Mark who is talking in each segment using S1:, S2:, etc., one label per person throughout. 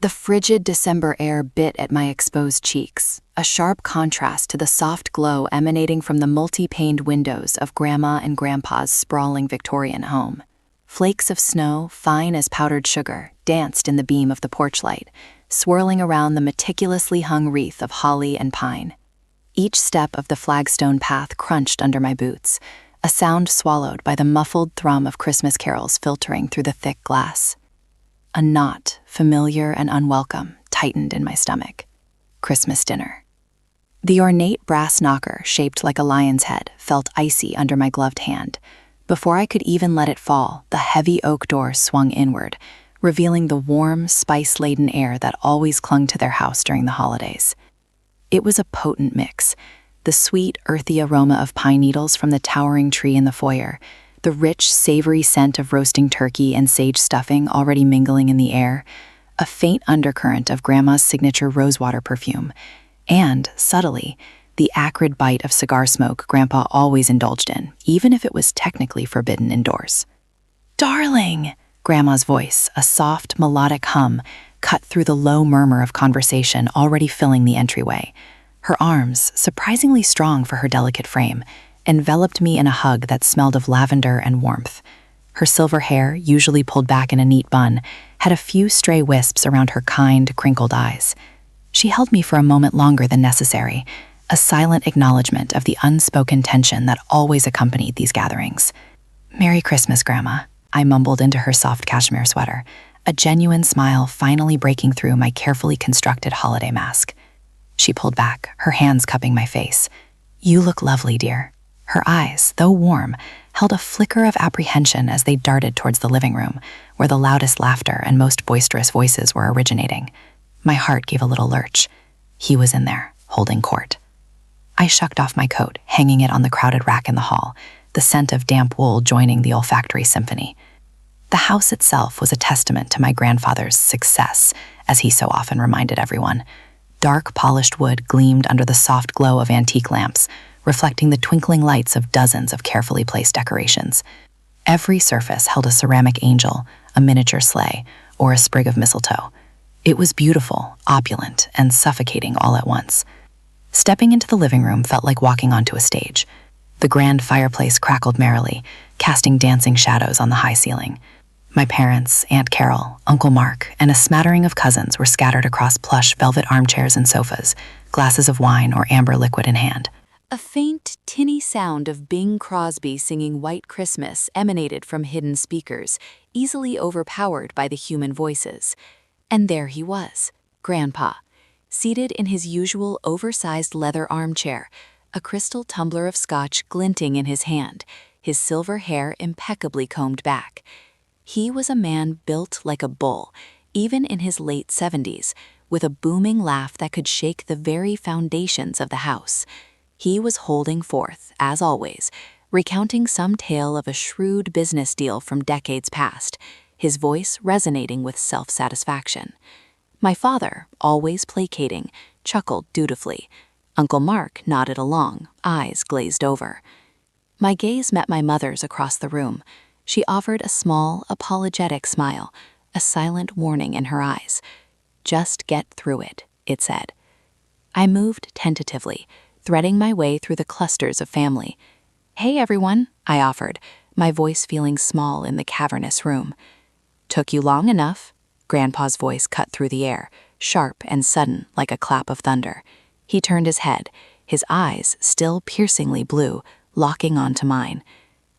S1: The frigid December air bit at my exposed cheeks, a sharp contrast to the soft glow emanating from the multi-paned windows of Grandma and Grandpa's sprawling Victorian home. Flakes of snow, fine as powdered sugar, danced in the beam of the porch light, swirling around the meticulously hung wreath of holly and pine. Each step of the flagstone path crunched under my boots, a sound swallowed by the muffled thrum of Christmas carols filtering through the thick glass. A knot, familiar and unwelcome, tightened in my stomach. Christmas dinner. The ornate brass knocker, shaped like a lion's head, felt icy under my gloved hand. Before I could even let it fall, the heavy oak door swung inward, revealing the warm, spice-laden air that always clung to their house during the holidays. It was a potent mix, the sweet, earthy aroma of pine needles from the towering tree in the foyer, the rich, savory scent of roasting turkey and sage stuffing already mingling in the air, a faint undercurrent of Grandma's signature rosewater perfume, and, subtly, the acrid bite of cigar smoke Grandpa always indulged in, even if it was technically forbidden indoors. "Darling!" Grandma's voice, a soft, melodic hum, cut through the low murmur of conversation already filling the entryway. Her arms, surprisingly strong for her delicate frame, enveloped me in a hug that smelled of lavender and warmth. Her silver hair, usually pulled back in a neat bun, had a few stray wisps around her kind, crinkled eyes. She held me for a moment longer than necessary, a silent acknowledgement of the unspoken tension that always accompanied these gatherings. "Merry Christmas, Grandma," I mumbled into her soft cashmere sweater, a genuine smile finally breaking through my carefully constructed holiday mask. She pulled back, her hands cupping my face. "You look lovely, dear." Her eyes, though warm, held a flicker of apprehension as they darted towards the living room, where the loudest laughter and most boisterous voices were originating. My heart gave a little lurch. He was in there, holding court. I shucked off my coat, hanging it on the crowded rack in the hall, the scent of damp wool joining the olfactory symphony. The house itself was a testament to my grandfather's success, as he so often reminded everyone. Dark, polished wood gleamed under the soft glow of antique lamps, reflecting the twinkling lights of dozens of carefully placed decorations. Every surface held a ceramic angel, a miniature sleigh, or a sprig of mistletoe. It was beautiful, opulent, and suffocating all at once. Stepping into the living room felt like walking onto a stage. The grand fireplace crackled merrily, casting dancing shadows on the high ceiling. My parents, Aunt Carol, Uncle Mark, and a smattering of cousins were scattered across plush velvet armchairs and sofas, glasses of wine or amber liquid in hand. A faint, tinny sound of Bing Crosby singing White Christmas emanated from hidden speakers, easily overpowered by the human voices. And there he was, Grandpa, seated in his usual oversized leather armchair, a crystal tumbler of scotch glinting in his hand, his silver hair impeccably combed back. He was a man built like a bull, even in his late 70s, with a booming laugh that could shake the very foundations of the house. He was holding forth, as always, recounting some tale of a shrewd business deal from decades past, his voice resonating with self-satisfaction. My father, always placating, chuckled dutifully. Uncle Mark nodded along, eyes glazed over. My gaze met my mother's across the room. She offered a small, apologetic smile, a silent warning in her eyes. "Just get through it," it said. I moved tentatively, threading my way through the clusters of family. "Hey, everyone," I offered, my voice feeling small in the cavernous room. "Took you long enough." Grandpa's voice cut through the air, sharp and sudden like a clap of thunder. He turned his head, his eyes, still piercingly blue, locking onto mine.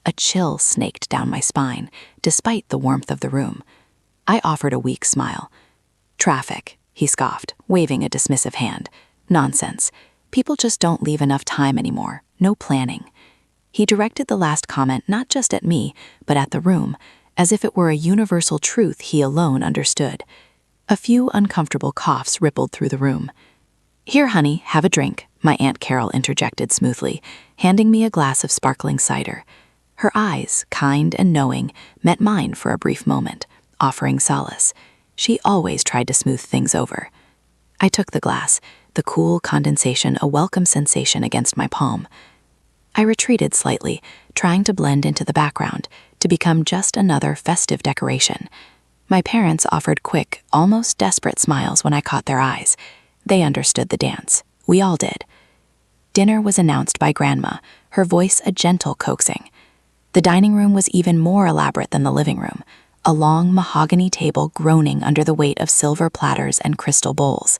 S1: A chill snaked down my spine, despite the warmth of the room. I offered a weak smile. "Traffic," he scoffed, waving a dismissive hand. "Nonsense. People just don't leave enough time anymore. No planning." He directed the last comment not just at me, but at the room, as if it were a universal truth he alone understood. A few uncomfortable coughs rippled through the room. "Here, honey, have a drink," my Aunt Carol interjected smoothly, handing me a glass of sparkling cider. Her eyes, kind and knowing, met mine for a brief moment, offering solace. She always tried to smooth things over. I took the glass, the cool condensation a welcome sensation against my palm. I retreated slightly, trying to blend into the background, to become just another festive decoration. My parents offered quick, almost desperate smiles when I caught their eyes. They understood the dance. We all did. Dinner was announced by Grandma, her voice a gentle coaxing. The dining room was even more elaborate than the living room, a long mahogany table groaning under the weight of silver platters and crystal bowls.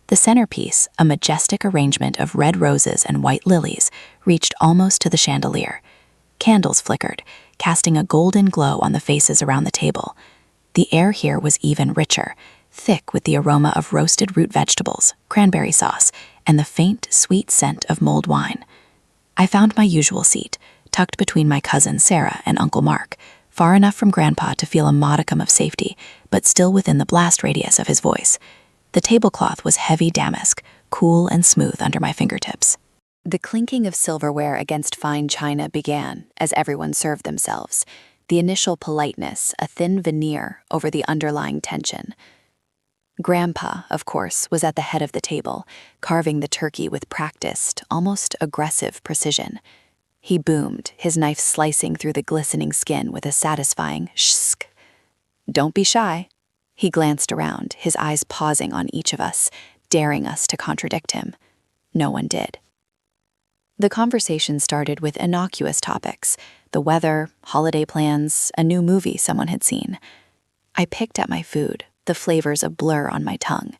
S1: The centerpiece, a majestic arrangement of red roses and white lilies, reached almost to the chandelier. Candles flickered, casting a golden glow on the faces around the table. The air here was even richer, thick with the aroma of roasted root vegetables, cranberry sauce, and the faint, sweet scent of mulled wine. I found my usual seat, tucked between my cousin Sarah and Uncle Mark, far enough from Grandpa to feel a modicum of safety, but still within the blast radius of his voice. The tablecloth was heavy damask, cool and smooth under my fingertips. The clinking of silverware against fine china began as everyone served themselves, the initial politeness a thin veneer over the underlying tension. Grandpa, of course, was at the head of the table, carving the turkey with practiced, almost aggressive precision. He boomed, his knife slicing through the glistening skin with a satisfying shsk. "Don't be shy." He glanced around, his eyes pausing on each of us, daring us to contradict him. No one did. The conversation started with innocuous topics: the weather, holiday plans, a new movie someone had seen. I picked at my food, the flavors a blur on my tongue.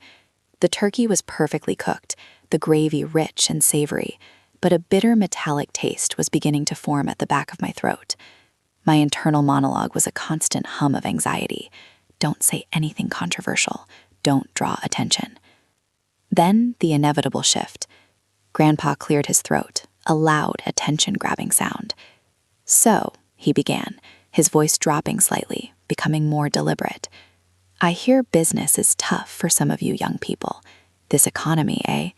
S1: The turkey was perfectly cooked, the gravy rich and savory, but a bitter metallic taste was beginning to form at the back of my throat. My internal monologue was a constant hum of anxiety. Don't say anything controversial. Don't draw attention. Then the inevitable shift. Grandpa cleared his throat, a loud, attention-grabbing sound. "So," he began, his voice dropping slightly, becoming more deliberate. "I hear business is tough for some of you young people. This economy, eh?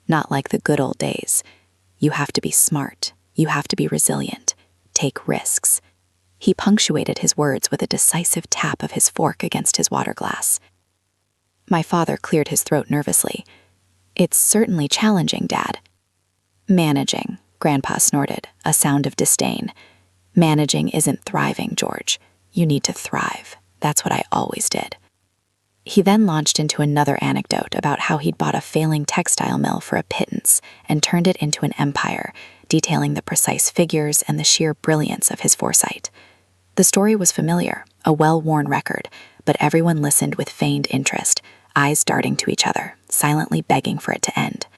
S1: Not like the good old days. You have to be smart. You have to be resilient. Take risks." He punctuated his words with a decisive tap of his fork against his water glass. My father cleared his throat nervously. "It's certainly challenging, Dad." "Managing," Grandpa snorted, a sound of disdain. "Managing isn't thriving, George. You need to thrive. That's what I always did." He then launched into another anecdote about how he'd bought a failing textile mill for a pittance and turned it into an empire, detailing the precise figures and the sheer brilliance of his foresight. The story was familiar, a well-worn record, but everyone listened with feigned interest, eyes darting to each other, silently begging for it to end.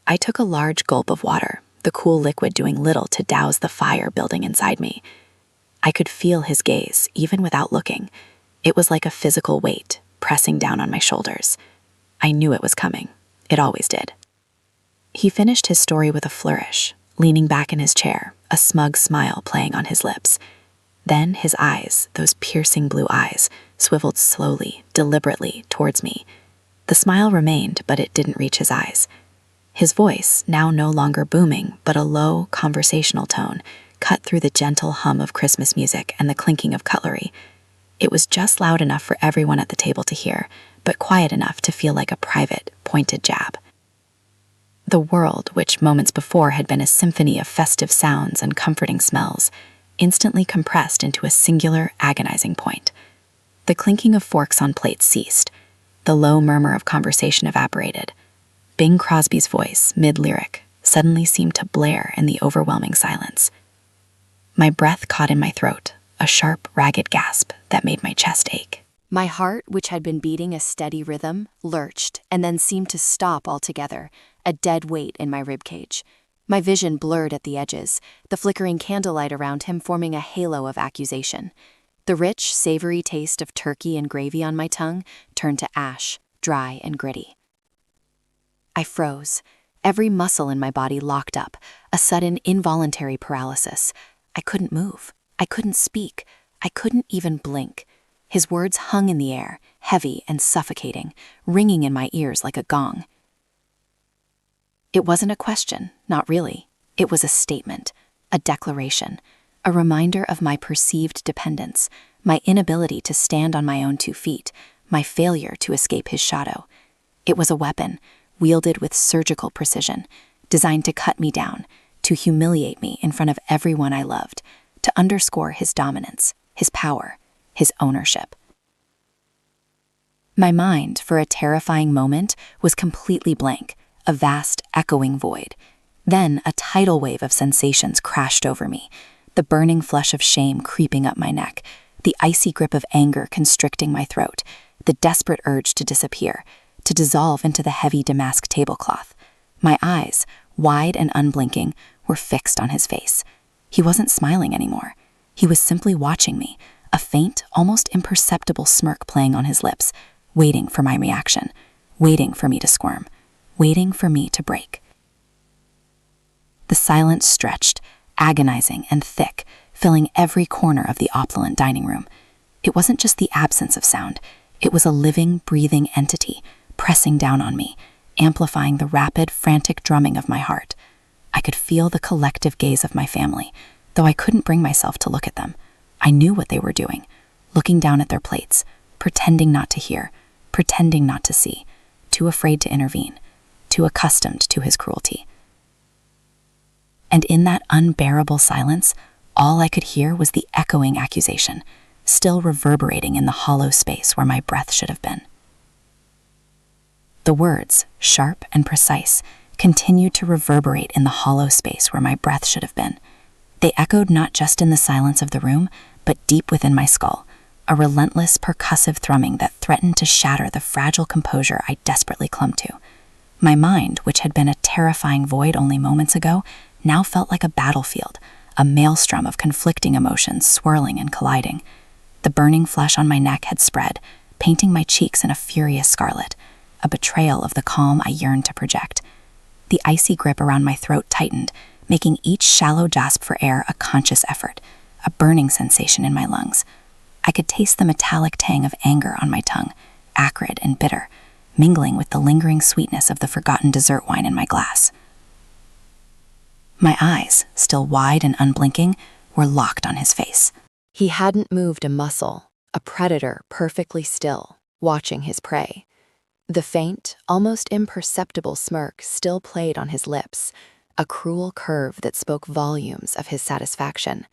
S1: I took a large gulp of water, the cool liquid doing little to douse the fire building inside me. I could feel his gaze, even without looking. It was like a physical weight, pressing down on my shoulders. I knew it was coming. It always did. He finished his story with a flourish, leaning back in his chair, a smug smile playing on his lips. Then his eyes, those piercing blue eyes, swiveled slowly, deliberately towards me. The smile remained, but it didn't reach his eyes. His voice, now no longer booming, but a low, conversational tone, cut through the gentle hum of Christmas music and the clinking of cutlery. It was just loud enough for everyone at the table to hear, but quiet enough to feel like a private, pointed jab. The world, which moments before had been a symphony of festive sounds and comforting smells, instantly compressed into a singular, agonizing point. The clinking of forks on plates ceased. The low murmur of conversation evaporated. Bing Crosby's voice, mid-lyric, suddenly seemed to blare in the overwhelming silence. My breath caught in my throat, a sharp, ragged gasp that made my chest ache. My heart, which had been beating a steady rhythm, lurched and then seemed to stop altogether, a dead weight in my ribcage. My vision blurred at the edges, the flickering candlelight around him forming a halo of accusation. The rich, savory taste of turkey and gravy on my tongue turned to ash, dry and gritty. I froze, every muscle in my body locked up, a sudden involuntary paralysis. I couldn't move. I couldn't speak. I couldn't even blink. His words hung in the air, heavy and suffocating, ringing in my ears like a gong. It wasn't a question, not really. It was a statement, a declaration, a reminder of my perceived dependence, my inability to stand on my own 2 feet, my failure to escape his shadow. It was a weapon, wielded with surgical precision, designed to cut me down, to humiliate me in front of everyone I loved, to underscore his dominance, his power, his ownership. My mind, for a terrifying moment, was completely blank, a vast, echoing void. Then a tidal wave of sensations crashed over me, the burning flush of shame creeping up my neck, the icy grip of anger constricting my throat, the desperate urge to disappear, to dissolve into the heavy damask tablecloth. My eyes, wide and unblinking, were fixed on his face. He wasn't smiling anymore. He was simply watching me, a faint, almost imperceptible smirk playing on his lips, waiting for my reaction, waiting for me to squirm, waiting for me to break. The silence stretched, agonizing and thick, filling every corner of the opulent dining room. It wasn't just the absence of sound. It was a living, breathing entity, pressing down on me, amplifying the rapid, frantic drumming of my heart. I could feel the collective gaze of my family, though I couldn't bring myself to look at them. I knew what they were doing, looking down at their plates, pretending not to hear, pretending not to see, too afraid to intervene, too accustomed to his cruelty. And in that unbearable silence, all I could hear was the echoing accusation, still reverberating in the hollow space where my breath should have been. The words, sharp and precise, continued to reverberate in the hollow space where my breath should have been. They echoed not just in the silence of the room, but deep within my skull, a relentless, percussive thrumming that threatened to shatter the fragile composure I desperately clung to. My mind, which had been a terrifying void only moments ago, now felt like a battlefield, a maelstrom of conflicting emotions swirling and colliding. The burning flesh on my neck had spread, painting my cheeks in a furious scarlet, a betrayal of the calm I yearned to project. The icy grip around my throat tightened, making each shallow gasp for air a conscious effort, a burning sensation in my lungs. I could taste the metallic tang of anger on my tongue, acrid and bitter, mingling with the lingering sweetness of the forgotten dessert wine in my glass. My eyes, still wide and unblinking, were locked on his face.
S2: He hadn't moved a muscle, a predator perfectly still, watching his prey. The faint, almost imperceptible smirk still played on his lips, a cruel curve that spoke volumes of his satisfaction.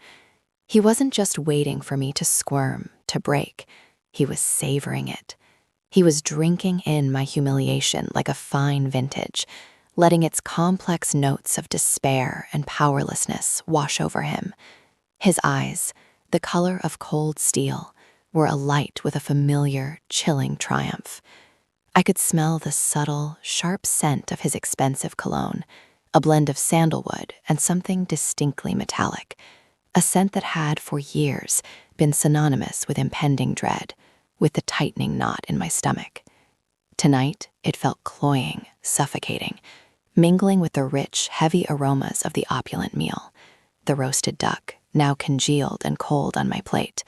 S2: He wasn't just waiting for me to squirm, to break. He was savoring it. He was drinking in my humiliation like a fine vintage, letting its complex notes of despair and powerlessness wash over him. His eyes, the color of cold steel, were alight with a familiar, chilling triumph. I could smell the subtle, sharp scent of his expensive cologne, a blend of sandalwood and something distinctly metallic, a scent that had, for years, been synonymous with impending dread, with the tightening knot in my stomach. Tonight, it felt cloying, suffocating, mingling with the rich, heavy aromas of the opulent meal, the roasted duck, now congealed and cold on my plate,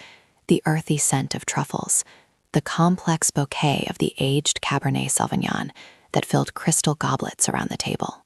S2: the earthy scent of truffles, the complex bouquet of the aged Cabernet Sauvignon that filled crystal goblets around the table.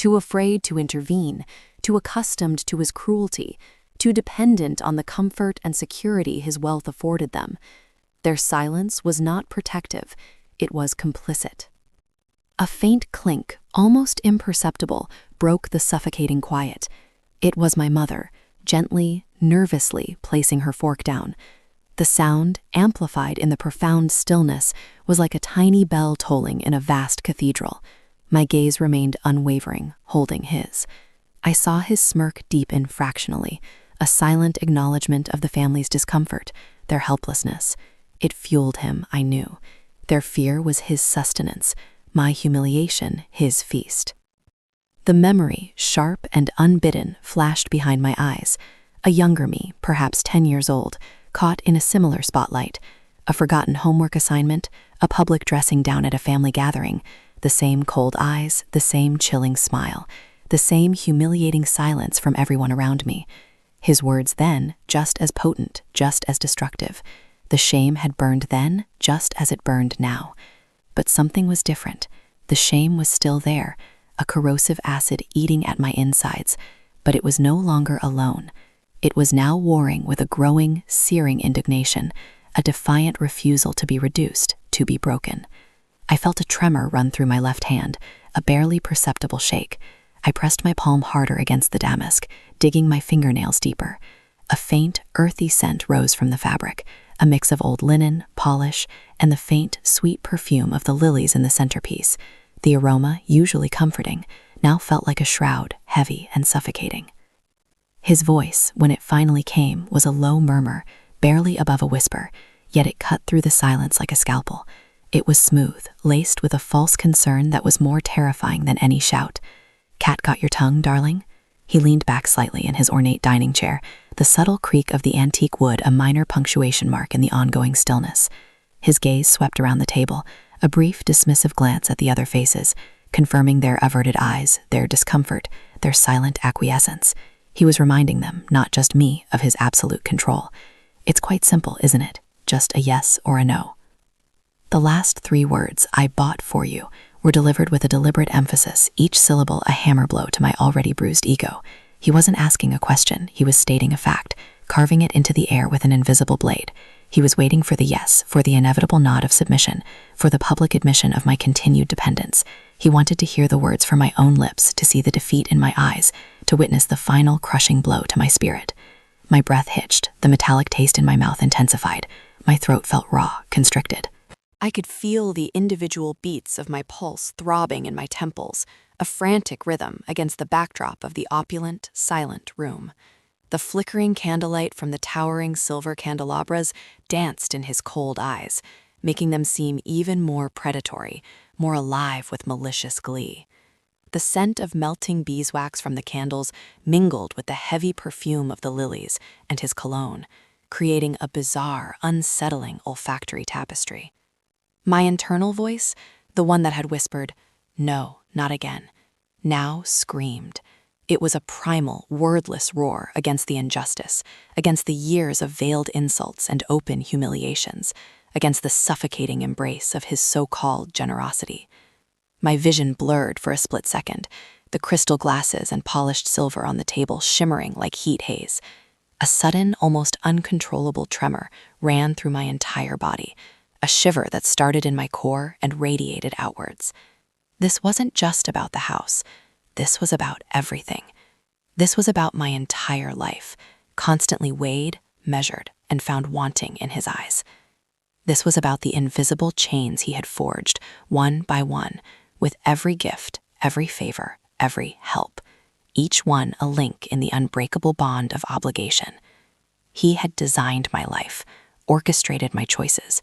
S1: too afraid to intervene, too accustomed to his cruelty, too dependent on the comfort and security his wealth afforded them. Their silence was not protective, it was complicit. A faint clink, almost imperceptible, broke the suffocating quiet. It was my mother, gently, nervously placing her fork down. The sound, amplified in the profound stillness, was like a tiny bell tolling in a vast cathedral. My gaze remained unwavering, holding his. I saw his smirk deepen fractionally, a silent acknowledgement of the family's discomfort, their helplessness. It fueled him, I knew. Their fear was his sustenance, my humiliation his feast. The memory, sharp and unbidden, flashed behind my eyes. A younger me, perhaps 10 years old, caught in a similar spotlight. A forgotten homework assignment, a public dressing down at a family gathering, the same cold eyes, the same chilling smile, the same humiliating silence from everyone around me. His words then, just as potent, just as destructive. The shame had burned then, just as it burned now. But something was different. The shame was still there, a corrosive acid eating at my insides, but it was no longer alone. It was now warring with a growing, searing indignation, a defiant refusal to be reduced, to be broken. I felt a tremor run through my left hand, a barely perceptible shake. I pressed my palm harder against the damask, digging my fingernails deeper. A faint, earthy scent rose from the fabric, a mix of old linen, polish, and the faint, sweet perfume of the lilies in the centerpiece. The aroma, usually comforting, now felt like a shroud, heavy and suffocating. His voice, when it finally came, was a low murmur, barely above a whisper, yet it cut through the silence like a scalpel. It was smooth, laced with a false concern that was more terrifying than any shout. "Cat got your tongue, darling?" He leaned back slightly in his ornate dining chair, the subtle creak of the antique wood a minor punctuation mark in the ongoing stillness. His gaze swept around the table, a brief, dismissive glance at the other faces, confirming their averted eyes, their discomfort, their silent acquiescence. He was reminding them, not just me, of his absolute control. It's quite simple, isn't it? Just a yes or a no. The last 3 words, "I bought for you," were delivered with a deliberate emphasis, each syllable a hammer blow to my already bruised ego. He wasn't asking a question, he was stating a fact, carving it into the air with an invisible blade. He was waiting for the yes, for the inevitable nod of submission, for the public admission of my continued dependence. He wanted to hear the words from my own lips, to see the defeat in my eyes, to witness the final crushing blow to my spirit. My breath hitched, the metallic taste in my mouth intensified. My throat felt raw, constricted. I could feel the individual beats of my pulse throbbing in my temples, a frantic rhythm against the backdrop of the opulent, silent room. The flickering candlelight from the towering silver candelabras danced in his cold eyes, making them seem even more predatory, more alive with malicious glee. The scent of melting beeswax from the candles mingled with the heavy perfume of the lilies and his cologne, creating a bizarre, unsettling olfactory tapestry. My internal voice, the one that had whispered, "No, not again," now screamed. It was a primal, wordless roar against the injustice, against the years of veiled insults and open humiliations, against the suffocating embrace of his so-called generosity. My vision blurred for a split second, the crystal glasses and polished silver on the table shimmering like heat haze. A sudden, almost uncontrollable tremor ran through my entire body, a shiver that started in my core and radiated outwards. This wasn't just about the house. This was about everything. This was about my entire life, constantly weighed, measured, and found wanting in his eyes. This was about the invisible chains he had forged, one by one, with every gift, every favor, every help, each one a link in the unbreakable bond of obligation. He had designed my life, orchestrated my choices,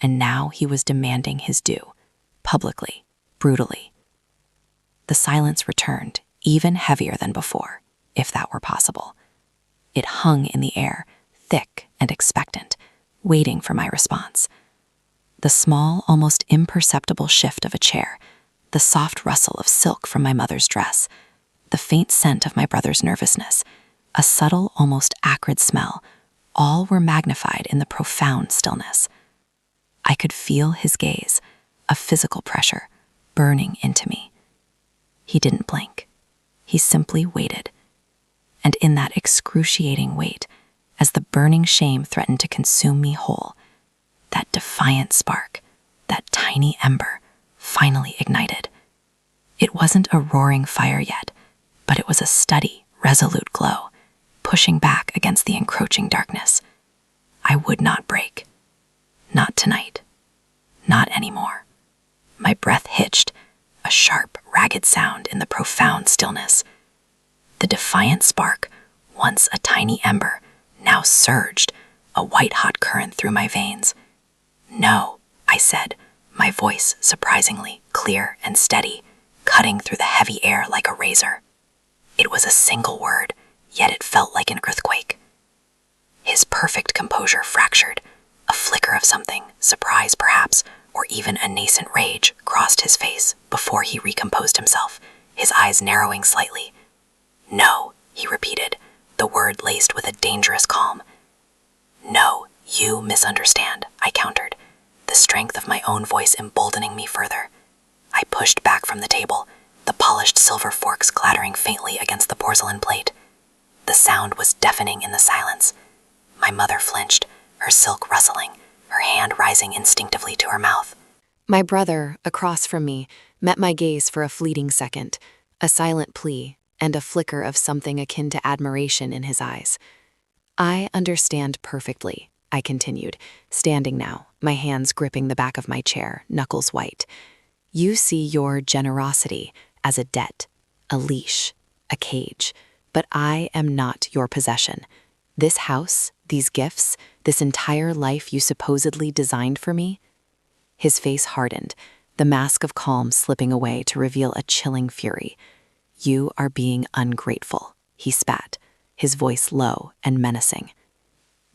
S1: and now he was demanding his due, publicly, brutally. The silence returned, even heavier than before, if that were possible. It hung in the air, thick and expectant, waiting for my response. The small, almost imperceptible shift of a chair, the soft rustle of silk from my mother's dress, the faint scent of my brother's nervousness, a subtle, almost acrid smell, all were magnified in the profound stillness. I could feel his gaze, a physical pressure, burning into me. He didn't blink. He simply waited. And in that excruciating wait, as the burning shame threatened to consume me whole, that defiant spark, that tiny ember, finally ignited. It wasn't a roaring fire yet, but it was a steady, resolute glow, pushing back against the encroaching darkness. I would not break. Not tonight. Not anymore. My breath hitched, a sharp, ragged sound in the profound stillness. The defiant spark, once a tiny ember, now surged, a white-hot current through my veins. "No," I said, my voice surprisingly clear and steady, cutting through the heavy air like a razor. It was a single word, yet it felt like an earthquake. His perfect composure fractured. A flicker of something, surprise perhaps, or even a nascent rage, crossed his face before he recomposed himself, his eyes narrowing slightly. "No," he repeated, the word laced with a dangerous calm. "No, you misunderstand," I countered, the strength of my own voice emboldening me further. I pushed back from the table, the polished silver forks clattering faintly against the porcelain plate. The sound was deafening in the silence. My mother flinched, her silk rustling, her hand rising instinctively to her mouth. My brother, across from me, met my gaze for a fleeting second, a silent plea, and a flicker of something akin to admiration in his eyes. "I understand perfectly," I continued, standing now, my hands gripping the back of my chair, knuckles white. "You see your generosity as a debt, a leash, a cage, but I am not your possession. This house, these gifts, this entire life you supposedly designed for me?" His face hardened, the mask of calm slipping away to reveal a chilling fury. "You are being ungrateful," he spat, his voice low and menacing.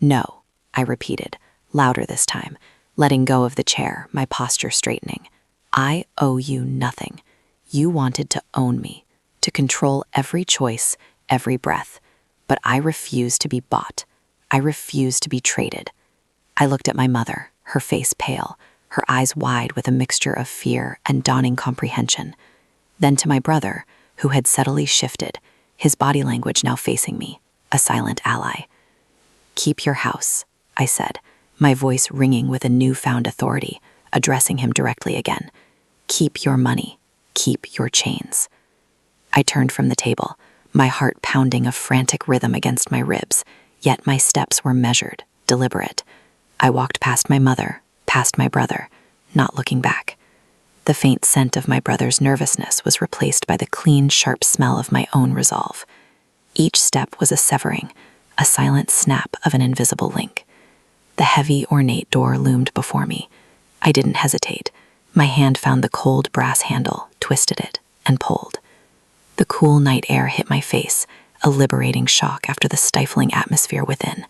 S1: "No," I repeated, louder this time, letting go of the chair, my posture straightening. "I owe you nothing. You wanted to own me, to control every choice, every breath, but I refuse to be bought. I refuse to be traded." I looked at my mother, her face pale, her eyes wide with a mixture of fear and dawning comprehension. Then to my brother, who had subtly shifted, his body language now facing me, a silent ally. "Keep your house," I said, my voice ringing with a newfound authority, addressing him directly again. "Keep your money. Keep your chains." I turned from the table, my heart pounding a frantic rhythm against my ribs, yet my steps were measured, deliberate. I walked past my mother, past my brother, not looking back. The faint scent of my brother's nervousness was replaced by the clean, sharp smell of my own resolve. Each step was a severing, a silent snap of an invisible link. The heavy, ornate door loomed before me. I didn't hesitate. My hand found the cold brass handle, twisted it, and pulled. The cool night air hit my face, a liberating shock after the stifling atmosphere within.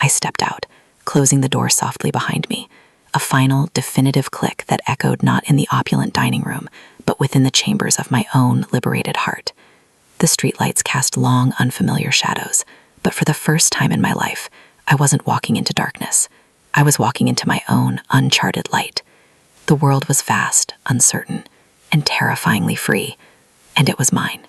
S1: I stepped out, closing the door softly behind me, a final, definitive click that echoed not in the opulent dining room, but within the chambers of my own liberated heart. The streetlights cast long, unfamiliar shadows, but for the first time in my life, I wasn't walking into darkness. I was walking into my own uncharted light. The world was vast, uncertain, and terrifyingly free, and it was mine.